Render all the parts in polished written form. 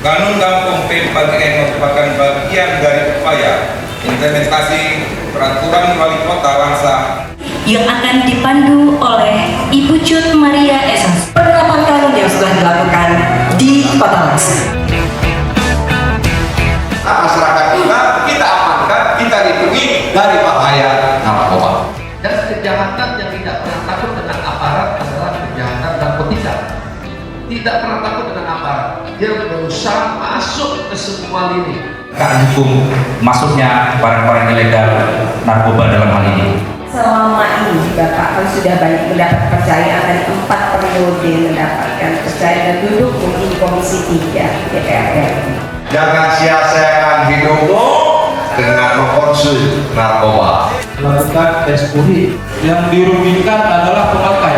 Kanun Kampung PPKN merupakan bagian dari upaya implementasi peraturan wali kota Langsa yang akan dipandu oleh Ibu Cut Maria Esas. Penerapan kanun yang sudah dilakukan di Kota Langsa. Masyarakat kita amankan, kita lindungi dari bahaya narkoba. Dan kejahatan yang tidak pernah takut dengan aparat adalah kejahatan narkotika. Tidak pernah takut dengan aparat, dia berusaha masuk ke semua lini. Hukum masuknya barang-barang ilegal narkoba dalam hal ini. Selama ini Bapak kan sudah banyak mendapat kepercayaan dari 4 periode mendapatkan kepercayaan dan duduk di Komisi 3 DPR RI. Jangan sia-siakan hidupmu dengan mengkonsumsi narkoba. Melakukan tes urin yang dirugikan adalah pemakai.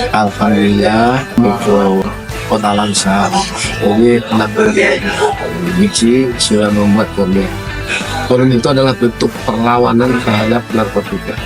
Alhamdulillah untuk Kota Langsa ini Wiji sudah membuat forum. Forum itu adalah bentuk perlawanan terhadap narkotika.